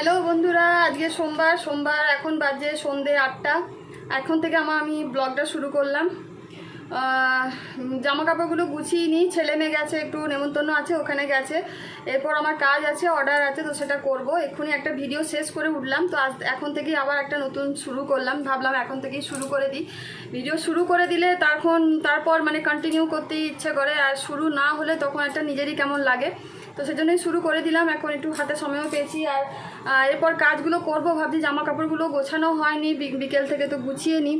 Hello বন্ধুরা, আজকে সোমবার এখন বাজে সন্ধে 8টা। এখন থেকে আমি ব্লগটা শুরু করলাম। জামা কাপড়গুলো গুছিয়ে নিই, ছেলে মেয়ে গেছে, একটু নেমন্তন্ন আছে, ওখানে গেছে। এরপর আমার কাজ আছে, অর্ডার আছে, তো সেটা করব। এক্ষুনি একটা ভিডিও শেষ করে উঠলাম, তো এখন থেকেই আবার একটা নতুন শুরু করলাম। ভাবলাম এখন থেকেই শুরু করে দিই। ভিডিও শুরু করে দিলে তারপর কন্টিনিউ করতে ইচ্ছে করে, আর শুরু না হলে তখন একটা নিজেরই কেমন লাগে। তো সেজন্যই শুরু করে দিলাম। এখন একটু হাতে সময়ও পেয়েছি, আর এরপর কাজগুলো করব। ভাবছি জামা কাপড়গুলো গোছানো হয়নি, বিকেল থেকে তো গুছিয়ে নিই।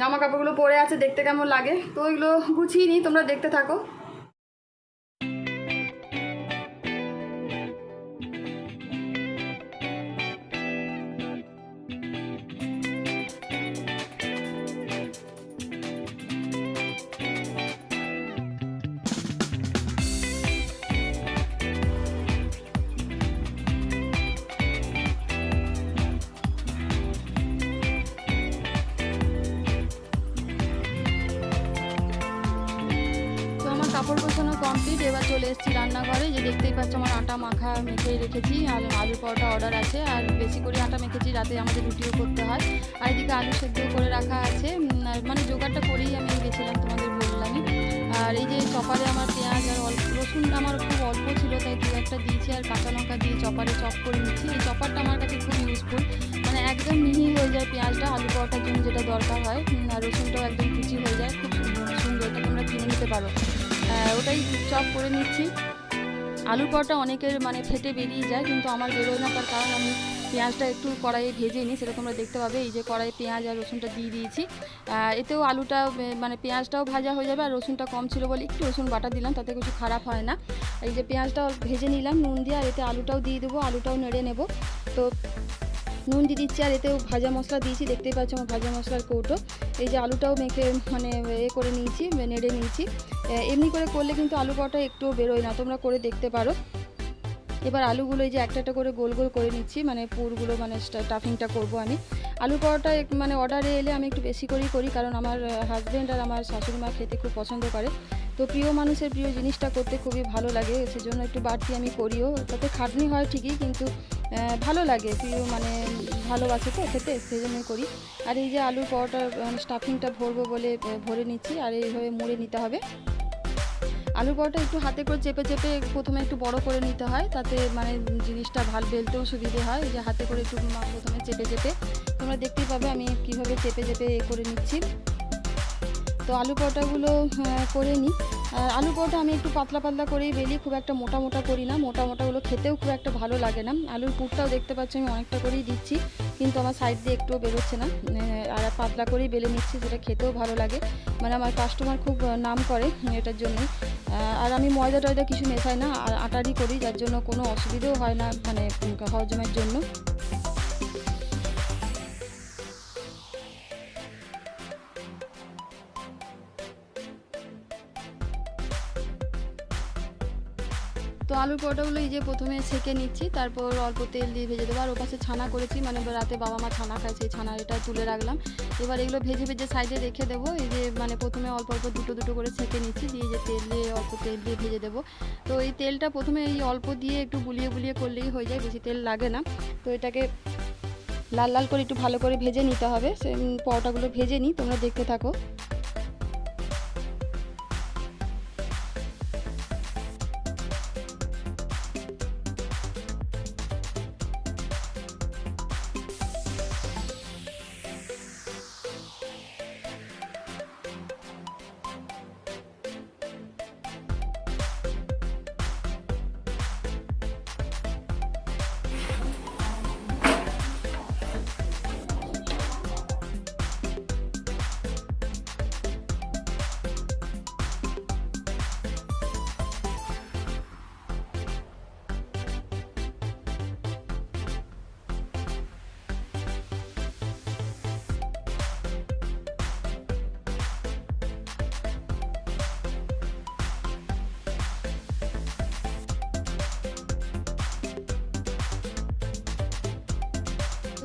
জামা কাপড়গুলো পরে আছে, দেখতে কেমন লাগে, তো ওইগুলো গুছিয়ে নিই, তোমরা দেখতে থাকো। কাপড় গোছানো কমপ্লিট। এবার চলে এসেছি রান্নাঘরে। যে দেখতেই পাচ্ছ আমার আটা মাখা মেখে রেখেছি, আর আলুর পরোটা অর্ডার আছে, আর বেশি করে আটা মেখেছি, রাতে আমাদের রুটিও করতে হয়। আর এদিকে আলু সেদ্ধও করে রাখা আছে, জোগাড়টা করেই আমি গেছিলাম, তোমাদের বললামই। আর এই যে চপারে আমার পেঁয়াজ আর রসুন আমার খুব অল্প ছিল, তাই দু একটা দিয়েছি, আর কাঁচা লঙ্কা দিয়ে চপারে চপ করে নিচ্ছি। এই চপারটা আমার কাছে খুব ইউজফুল, একদম মিহি হয়ে যায় পেঁয়াজটা আলু পরোটার জন্য যেটা দরকার হয়, আর রসুনটাও একদম কুচি হয়ে যায়, খুব সুন্দর। এটা তোমরা কিনে নিতে পারো। ওটাই চপ করে নিচ্ছি। আলুর পরোটা অনেকের ফেটে বেরিয়ে যায়, কিন্তু আমার বেরোয় না, তার কারণ আমি পেঁয়াজটা একটু কড়াইয়ে ভেজে নিই, সেটা তোমরা দেখতে পাবে। এই যে কড়াইয়ে পেঁয়াজ আর রসুনটা দিয়ে দিয়েছি, এতেও আলুটা পেঁয়াজটাও ভাজা হয়ে যাবে, আর রসুনটা কম ছিল বলে একটু রসুন বাটা দিলাম, তাতে কিছু খারাপ হয় না। এই যে পেঁয়াজটাও ভেজে নিলাম নুন দিয়ে, আর এতে আলুটাও দিয়ে দেবো, আলুটাও নেড়ে নেব। তো নুন দিয়ে দিচ্ছি, আর এতেও ভাজা মশলা দিয়েছি, দেখতেই পাচ্ছ আমার ভাজা মশলার কৌটো। এই যে আলুটাও মেখে করে নিয়েছি, নেড়ে নিয়েছি। এমনি করে করলে কিন্তু আলু পরোটা একটুও বেরোয় না, তোমরা করে দেখতে পারো। এবার আলুগুলো এই যে একটা একটা করে গোল গোল করে নিচ্ছি, পুরগুলো স্টাফিংটা করব আমি। আলু পরোটা অর্ডারে এলে আমি একটু বেশি করেই করি, কারণ আমার হাজব্যান্ড আর আমার শাশুড়ি মা খেতে খুব পছন্দ করে। তো প্রিয় মানুষের প্রিয় জিনিসটা করতে খুবই ভালো লাগে, সেজন্য একটু বাড়তি আমি করিও। তাতে খাটনি হয় ঠিকই, কিন্তু ভালো লাগে, প্রিয় ভালোবাসে তো খেতে, সেই জন্যই করি। আর এই যে আলুর পরোটার স্টাফিংটা ভরবো বলে ভরে নিচ্ছি, আর এইভাবে মুড়ে নিতে হবে। আলুর পরোটা একটু হাতে করে চেপে চেপে প্রথমে একটু বড় করে নিতে হয়, তাতে জিনিসটা বেলতেও সুবিধে হয়। এই যে হাতে করে একটু প্রথমে চেপে চেপে, তোমরা দেখতেই পাবে আমি কীভাবে চেপে চেপে করে নিচ্ছি। তো আলু পরোটাগুলো করে নিই। আর আলু পরোটা আমি একটু পাতলা পাতলা করেই বেলি, খুব একটা মোটা মোটা করি না, মোটাগুলো খেতেও খুব একটা ভালো লাগে না। আলুর পুরটাও দেখতে পাচ্ছি আমি অনেকটা করেই দিচ্ছি, কিন্তু আমার সাইড দিয়ে একটুও বেরোচ্ছে না, আর পাতলা করেই বেলে নিচ্ছি, যেটা খেতেও ভালো লাগে। আমার কাস্টমার খুব নাম করে এটার জন্যই। আর আমি ময়দা টয়দা কিছু মেশাই না, আর আটারই করি, যার জন্য কোনো অসুবিধাও হয় না হজমের জন্য। তো আলুর পরোটাগুলো এই যে প্রথমে সেঁকে নিচ্ছি, তারপর অল্প তেল দিয়ে ভেজে দেবো। আর ওপাশে ছানা করেছি, রাতে বাবা মা ছানা খায়, সেই ছানা এটা তুলে রাখলাম। এবার এগুলো ভেজে ভেজে সাইডে রেখে দেবো। এই যে প্রথমে অল্প অল্প দুটো দুটো করে সেঁকে নিচ্ছি, দিয়ে যে অল্প তেল দিয়ে ভেজে দেবো। তো এই তেলটা প্রথমে এই অল্প দিয়ে একটু বুলিয়ে বুলিয়ে করলেই হয়ে যায়, বেশি তেল লাগে না। তো এটাকে লাল লাল করে একটু ভালো করে ভেজে নিতে হবে। পরোটাগুলো ভেজে নিই, তোমরা দেখতে থাকো।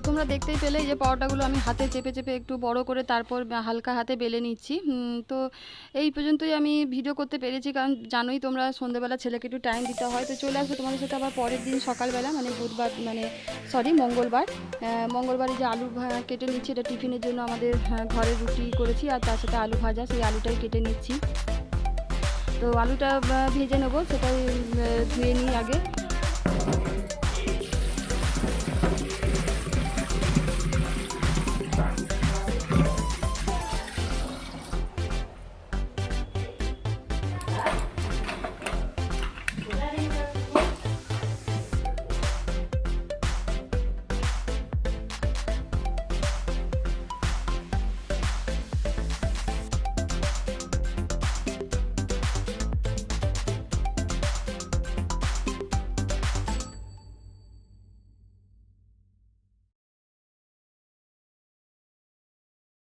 তোমরা দেখতেই পেলে এই যে পরোটাগুলো আমি হাতে চেপে চেপে একটু বড় করে তারপর হালকা হাতে বেলে নিচ্ছি। তো এই পর্যন্তই আমি ভিডিও করতে পেরেছি, কারণ জানোই তোমরা সন্ধ্যেবেলা ছেলেকে একটু টাইম দিতে হয়। তো চলে আসবো তোমাদের সাথে আবার পরের দিন সকালবেলা, মানে বুধবার, মানে সরি মঙ্গলবার। মঙ্গলবারে যে আলু কেটে নিচ্ছি, এটা টিফিনের জন্য আমাদের ঘরে রুটি করেছি, আর তার সাথে আলু ভাজা, সেই আলুটাই কেটে নিচ্ছি। তো আলুটা ভেজে নেবো, সেটাই ধুয়ে নিই আগে।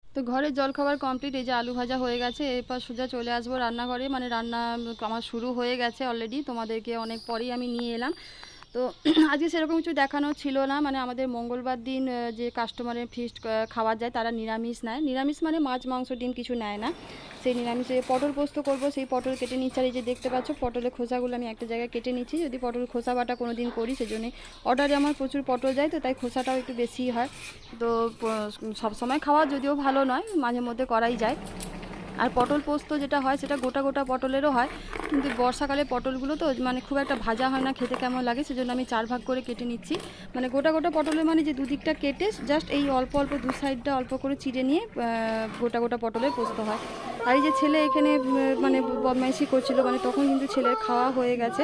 তো ঘরের জলখাবার কমপ্লিট, এই যে আলু ভাজা হয়ে গেছে। এরপর সোজা চলে আসবো রান্নাঘরে, মানে রান্না আমার শুরু হয়ে গেছে অলরেডি, তোমাদেরকে অনেক পরেই আমি নিয়ে এলাম। তো আজকে সেরকম কিছু দেখানো ছিল না, মানে আমাদের মঙ্গলবার দিন যে কাস্টমারের ফিস্ট খাওয়া যায় তারা নিরামিষ নেয়। নিরামিষ মানে মাছ মাংস ডিম কিছু নেয় না, সেই নিরামিষে পটল পোস্ত করব, সেই পটল কেটে নিচ্ছি। আর এই যে দেখতে পাচ্ছ পটলের খোসাগুলো আমি একটা জায়গায় কেটে নিচ্ছি, যদি পটল খোসা বাটা কোনো দিন করি সেজন্য। অর্ডারে আমার প্রচুর পটল যায়, তো তাই খোসাটাও একটু বেশি হয়। তো সব সময় খাওয়া যদিও ভালো নয়, মাঝে মধ্যে করাই যায়। আর পটল পোস্ত যেটা হয় সেটা গোটা গোটা পটলেরও হয়, কিন্তু বর্ষাকালে পটলগুলো তো মানে খুব একটা ভাজা হয় না, খেতে কেমন লাগে, সেজন্য আমি 4 ভাগ করে কেটে নিচ্ছি। মানে গোটা গোটা পটলের মানে যে দুদিকটা কেটে জাস্ট এই অল্প অল্প দু সাইডটা অল্প করে চিড়ে নিয়ে গোটা গোটা পটলের পোস্ত হয়। আর এই যে ছেলে এখানে মানে বদমাইশি করছিল, মানে তখন কিন্তু ছেলের খাওয়া হয়ে গেছে,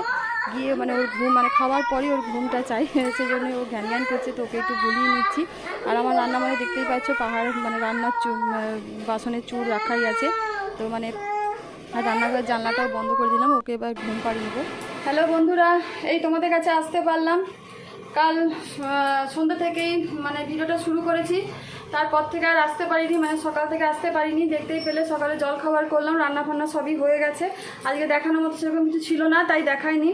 গিয়ে মানে ওর ঘুম, মানে খাওয়ার পরেই ওর ঘুমটা চাই, সেজন্য ও জ্ঞান জ্ঞান করছে, তো ওকে একটু বলিয়ে নিচ্ছি। আর আমার রান্না মানে দেখতেই পাচ্ছ পাহাড়, মানে রান্নার বাসনের চুল রাখাই আছে, তো মানে আর রান্নাঘরের জানলাটাও বন্ধ করে দিলাম, ওকে এবার ঘুম পাড়িয়ে নেবো। হ্যালো বন্ধুরা, এই তোমাদের কাছে আসতে পারলাম। কাল সন্ধ্যা থেকেই মানে ভিডিওটা শুরু করেছি, তারপর থেকে আর আসতে পারিনি, মানে সকাল থেকে আসতে পারিনি। দেখতেই পেলে সকালে জল খাবার করলাম, রান্না ফান্না সবই হয়ে গেছে। আজকে দেখানোর মতো সেরকম কিছু ছিল না, তাই দেখাইনি।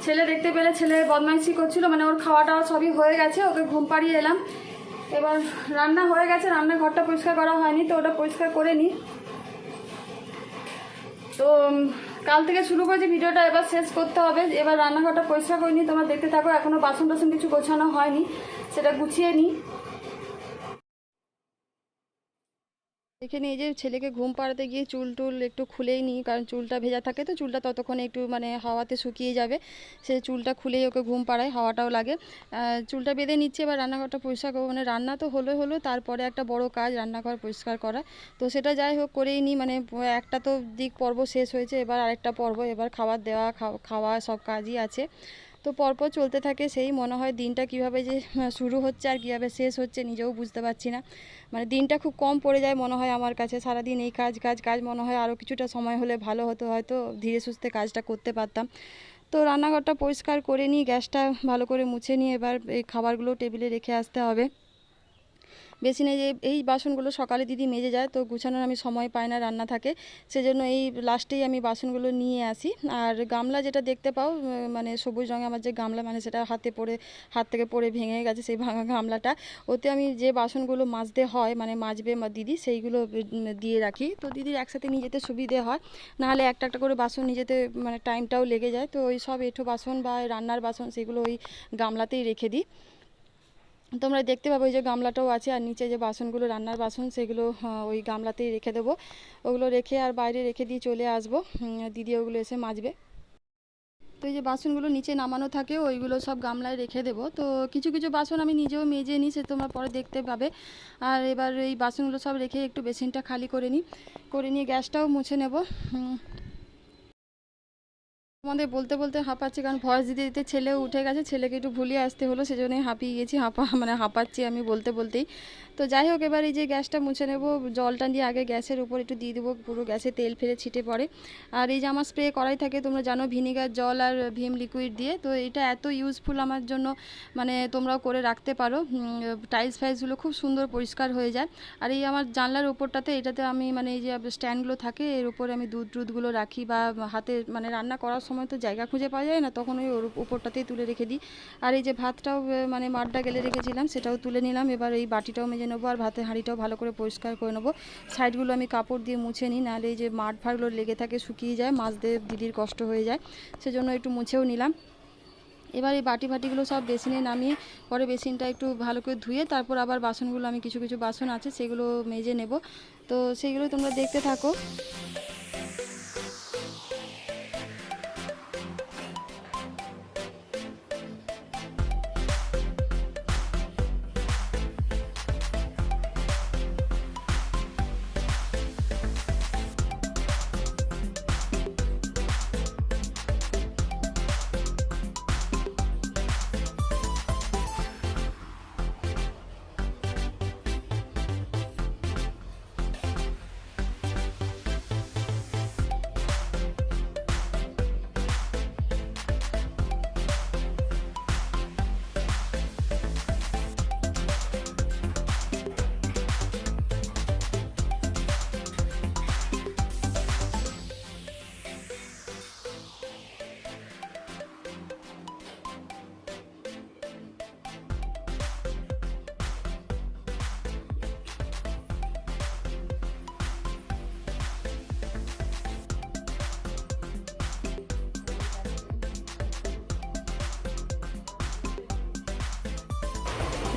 ছেলে দেখতে পেলে ছেলে বদমাইশি করছিল, মানে ওর খাওয়াটাও সবই হয়ে গেছে, ওকে ঘুম পাড়িয়ে এলাম। এবার রান্না হয়ে গেছে, রান্নাঘরটা পরিষ্কার করা হয়নি, তো ওটা পরিষ্কার করে নিই। তো কাল থেকে শুরু করেছি ভিডিওটা, এবার শেষ করতে হবে। এবার রান্নাঘরটা পরিষ্কার করে নিই, তোমরা দেখতে থাকো। এখনও বাসন টাসন কিছু গোছানো হয়নি, সেটা গুছিয়ে নিই। এখানে এই যে ছেলেকে ঘুম পাড়াতে গিয়ে চুল টুল একটু খুলেই নিই, কারণ চুলটা ভেজা থাকে, তো চুলটা ততক্ষণে একটু মানে হাওয়াতে শুকিয়ে যাবে, সে চুলটা খুলেই ওকে ঘুম পাড়ায়, হাওয়াটাও লাগে। চুলটা বেঁধে নিচ্ছে, এবার রান্নাঘরটা পরিষ্কার করবো। মানে রান্না তো হলো তারপরে একটা বড় কাজ রান্নাঘর পরিষ্কার করা, তো সেটা যাই হোক করেই নিই। মানে একটা তো দিক পর্ব শেষ হয়েছে, এবার আরেকটা পর্ব, এবার খাবার দেওয়া খাওয়া সব কাজই আছে, তো পরপর চলতে থাকে। সেই মনে হয় দিনটা কিভাবে যে শুরু হচ্ছে আর কীভাবে শেষ হচ্ছে নিজেও বুঝতে পারছি না। মানে দিনটা খুব কম পড়ে যায় মনে হয় আমার কাছে, সারাদিন এই কাজ কাজ কাজ, মনে হয় আরও কিছুটা সময় হলে ভালো হতো, হয়তো ধীরে সুস্থে কাজটা করতে পারতাম। তো রান্নাঘরটা পরিষ্কার করে নিই, গ্যাসটা ভালো করে মুছে নিয়ে এবার এই খাবারগুলো টেবিলে রেখে আসতে হবে। বেসিনে যে এই বাসনগুলো সকালে দিদি মেজে যায়, তো গুছানোর আমি সময় পাই না, রান্না থাকে, সেজন্য এই লাস্টেই আমি বাসনগুলো নিয়ে আসি। আর গামলা যেটা দেখতে পাও, মানে সবুজ রঙে আমার যে গামলা, মানে সেটা হাত থেকে পড়ে ভেঙে গেছে সেই ভাঙা গামলাটা, ওতে আমি যে বাসনগুলো মাজতে হয়, মানে মাজবে দিদি, সেইগুলো দিয়ে রাখি, তো দিদির একসাথে নিয়ে যেতে সুবিধে হয়, নাহলে একটা একটা করে বাসন নিয়ে যেতে মানে টাইমটাও লেগে যায়। তো ওই সব এঁঠো বাসন বা রান্নার বাসন সেগুলো ওই গামলাতেই রেখে দিই। তোমরা দেখতে পাবো ওই যে গামলাটাও আছে, আর নিচে যে বাসনগুলো রান্নার বাসন সেগুলো ওই গামলাতেই রেখে দেবো। ওগুলো রেখে আর বাইরে রেখে দিয়ে চলে আসবো, দিদি ওগুলো এসে মাজবে। তো এই যে বাসনগুলো নিচে নামানো থাকে ওইগুলো সব গামলায় রেখে দেবো। তো কিছু কিছু বাসন আমি নিজেও মেজে নিই, সে তোমরা পরে দেখতে পাবে। আর এবার এই বাসনগুলো সব রেখে একটু বেসিনটা খালি করে নিয়ে গ্যাসটাও মুছে নেব। তোমাদের বলতে বলতে হাঁপাচ্ছি, কারণ ভয়েস দিতে দিতে ছেলেও উঠে গেছে, ছেলেকে একটু ভুলিয়ে আসতে হলো, সেজন্যই হাঁপিয়ে গেছি, মানে হাঁপাচ্ছি আমি বলতে বলতেই। তো যাই হোক, এবার এই যে গ্যাসটা মুছে নেব, জলটা দিয়ে আগে গ্যাসের উপর একটু দিয়ে দেবো, পুরো গ্যাসে তেল ফেলে ছিটে পড়ে। আর এই যে আমার স্প্রে করাই থাকে, তোমরা জানো, ভিনিগার জল আর ভিম লিকুইড দিয়ে, তো এটা এত ইউজফুল আমার জন্য, মানে তোমরাও করে রাখতে পারো। টাইলস ফাইলসগুলো খুব সুন্দর পরিষ্কার হয়ে যায়। আর এই আমার জানলার উপরটাতে, এটাতে আমি মানে এই যে স্ট্যান্ডগুলো থাকে, এর উপরে আমি দুধগুলো রাখি, বা হাতে মানে রান্না করার সময় সময় তো জায়গা খুঁজে পাওয়া যায় না, তখন ওই ওর উপরটাতেই তুলে রেখে দিই। আর এই যে ভাতটাও মানে মাঠটা গেলে রেখেছিলাম, সেটাও তুলে নিলাম। এবার এই বাটিটাও মেজে নেবো আর ভাতের হাঁড়িটাও ভালো করে পরিষ্কার করে নেবো। সাইডগুলো আমি কাপড় দিয়ে মুছে নিই, নাহলে এই যে মাঠ ভাগগুলো লেগে থাকে, শুকিয়ে যায়, মাজতে দিদির কষ্ট হয়ে যায়, সেজন্য একটু মুছেও নিলাম। এবার এই বাটি ফাটিগুলো সব বেসিনে নামিয়ে পরে বেসিনটা একটু ভালো করে ধুয়ে তারপর আবার বাসনগুলো, আমি কিছু কিছু বাসন আছে সেগুলো মেজে নেব। তো সেইগুলো তোমরা দেখতে থাকো।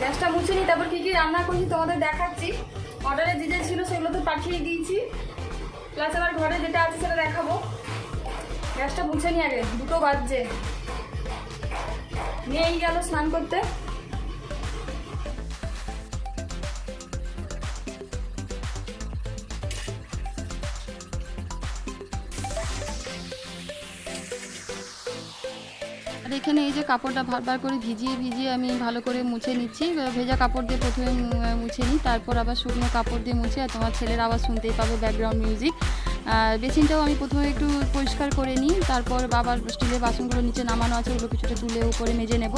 গ্যাসটা মুছে নিই, তারপর কী কী রান্না করছি তোমাদের দেখাচ্ছি। অর্ডারে যে যে ছিল সেগুলো তো পাঠিয়ে দিয়েছি, প্লাস আমার ঘরে যেটা আছে সেটা দেখাবো। গ্যাসটা মুছে নিই আগে, 2টো বাজছে। মেয়েই গেল স্নান করতে। আর এখানে এই যে কাপড়টা বারবার করে ভিজিয়ে আমি ভালো করে মুছে নিচ্ছি। ভেজা কাপড় দিয়ে প্রথমে মুছে নিই, তারপর আবার শুকনো কাপড় দিয়ে মুছে। আর তোমার ছেলের আওয়াজ শুনতেই পাবে, ব্যাকগ্রাউন্ড মিউজিক। বেসিনটাও আমি প্রথমে একটু পরিষ্কার করে নিই, তারপর বাবার স্টিলের বাসনগুলো নিচে নামানো আছে ওগুলো কিছুটা তুলে উপরে মেজে নেব।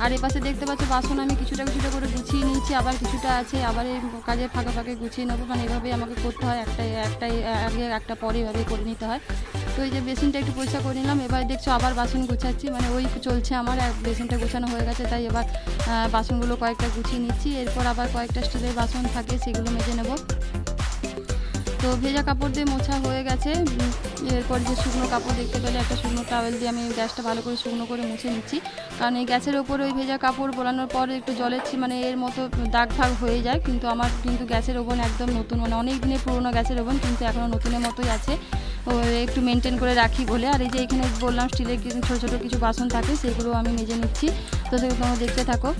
আর এই পাশে দেখতে পাচ্ছ বাসন আমি কিছুটা করে গুছিয়ে নিয়েছি, আবার কিছুটা আছে, আবার এই কাজের ফাঁকে ফাঁকে গুছিয়ে নেবো। মানে এভাবেই আমাকে করতে হয়, একটাই আগে একটা পরে এভাবে করে নিতে হয়। তো এই যে বেসিনটা একটু পরিষ্কার করে নিলাম। এবার দেখছো আবার বাসন গুছাচ্ছি, মানে ওই চলছে আমার। বেসিনটা গোছানো হয়ে গেছে, তাই এবার বাসনগুলো কয়েকটা গুছিয়ে নিচ্ছি। এরপর আবার কয়েকটা স্টিলের বাসন থাকে, সেগুলো মেজে নেব। তো ভেজা কাপড় দিয়ে মোছা হয়ে গেছে। এরপর যে শুকনো কাপড় দেখতে পেলে, একটা শুকনো টাওয়েল দিয়ে আমি গ্যাসটা ভালো করে শুকনো করে মুছে নিচ্ছি। কারণ এই গ্যাসের ওপর ওই ভেজা কাপড় বোলানোর পর একটু জলের মানে এর মতো দাগ ফাগ হয়ে যায়। কিন্তু আমার গ্যাসের ওভেন একদম নতুন, মানে অনেক দিনের পুরোনো গ্যাসের ওভেন, কিন্তু এখনও নতুনের মতোই আছে। একটু মেনটেন করে রাখি বলে। আর এই যে এখানে বললাম স্টিলের ছোটো ছোটো কিছু বাসন থাকে, সেগুলো আমি মেজে নিচ্ছি। তো সেগুলো তোমরা দেখতে থাকো।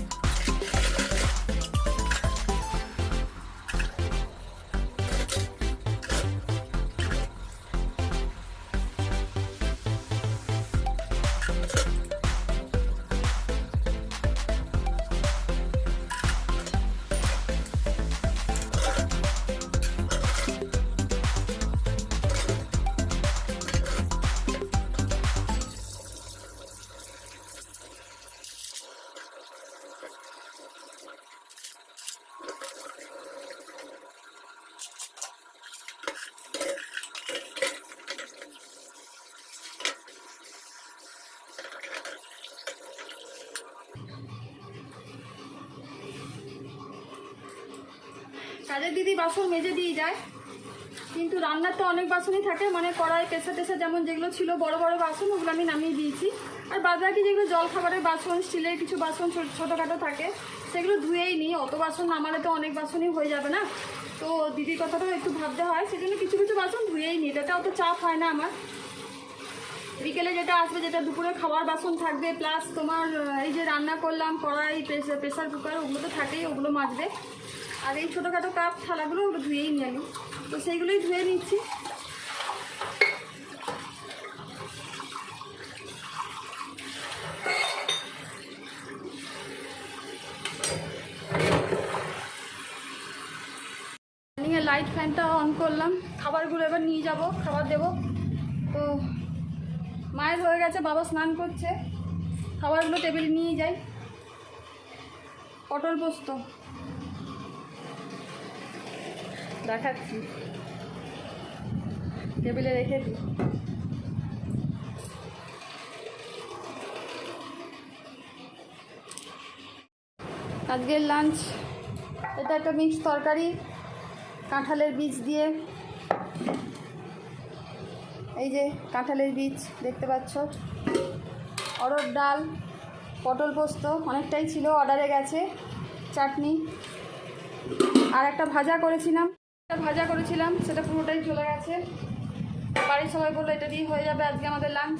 কাজের দিদি বাসন মেজে দিয়ে যায়, কিন্তু রান্নার তো অনেক বাসনই থাকে, মানে কড়াই, প্রেসার টেসার যেমন যেগুলো ছিল বড় বড় বাসন, ওগুলো আমি নামিয়ে দিয়েছি। আর বাদ বাকি যেগুলো জল খাবারের বাসন, স্টিলের কিছু বাসন ছোটোখাটো থাকে, সেগুলো ধুয়েই নিই। অত বাসন নামালে তো অনেক বাসনই হয়ে যাবে না, তো দিদির কথাটাও একটু ভাবতে হয়, সেজন্য কিছু কিছু বাসন ধুয়েই নিই। এটা অত চাপ হয় না আমার। বিকেলে যেটা আসবে, যেটা দুপুরে খাওয়ার বাসন থাকবে, প্লাস তোমার এই যে রান্না করলাম কড়াই, প্রেসার কুকার, ওগুলো তো থাকেই, ওগুলো মাজবে। আর এই ছোটোখাটো কাপ থালাগুলো ওগুলো ধুয়েই নিই আমি, তো সেইগুলোই ধুয়ে নিচ্ছি। লাইট ফ্যানটা অন করলাম, খাবারগুলো এবার নিয়ে যাব, খাবার দেব। তো মায়ের হয়ে গেছে, বাবা স্নান করছে, খাবারগুলো টেবিলে নিয়ে যাই। পটল পোস্ত দেখাচ্ছি, টেবিলে রেখে দিই। আজকের লাঞ্চ এটা একটা মিক্স তরকারি, কাঁঠালের বীজ দিয়ে। এই যে কাঁঠালের বীজ দেখতে পাচ্ছ, অরহর ডাল, পটল পোস্ত অনেকটাই ছিল, অর্ডারে গেছে, চাটনি, আর একটা ভাজা করেছিলাম সেটা পুরোটাই চলে গেছে। বাড়ির সবাই বললো এটা দিয়ে হয়ে যাবে আজকে আমাদের লাঞ্চ।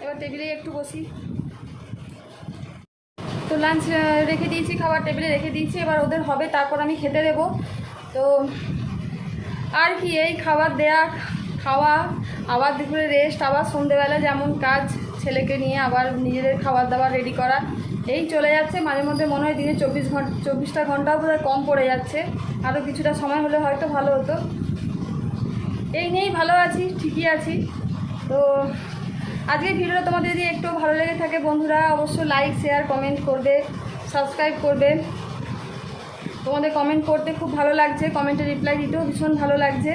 এবার টেবিলেই একটু বসি। তো লাঞ্চ রেখে দিয়েছি, খাবার টেবিলে রেখে দিয়েছি, এবার ওদের হবে, তারপর আমি খেতে দেবো। তো আর কি, এই খাবার দেয়া, খাওয়া, আবার দুপুরে রেস্ট, আবার সন্ধ্যেবেলা যেমন কাজ, ছেলেকে নিয়ে আবার নিজেদের খাবার দাবার রেডি করা, এই চলে যাচ্ছে। মাঝে মধ্যে মনে হয় দিনে 24টা ঘন্টাও বোধহয় কম পড়ে যাচ্ছে। আরও কিছুটা সময় হলে হয়তো ভালো হতো। এই নিয়েই ভালো আছি, ঠিকই আছি। তো আজকের ভিডিওটা তোমাদের যদি একটু ভালো লেগে থাকে বন্ধুরা, অবশ্যই লাইক, শেয়ার, কমেন্ট করবে, সাবস্ক্রাইব করবে। তোমাদের কমেন্ট করতে খুব ভালো লাগছে, কমেন্টে রিপ্লাই দিতেও ভীষণ ভালো লাগছে।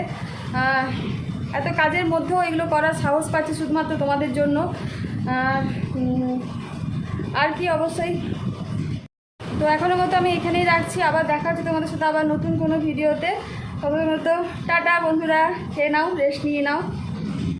এত কাজের মধ্যেও এগুলো করার সাহস পাচ্ছি শুধুমাত্র তোমাদের জন্য। আর কি, অবশ্যই। তো এখনের মতো আমি এখানেই রাখছি, আবার দেখা হচ্ছে তোমাদের সাথে আবার নতুন কোনো ভিডিওতে। তবে মতো টাটা বন্ধুরা, খেয়ে নাও, রেস্ট নিয়ে নাও।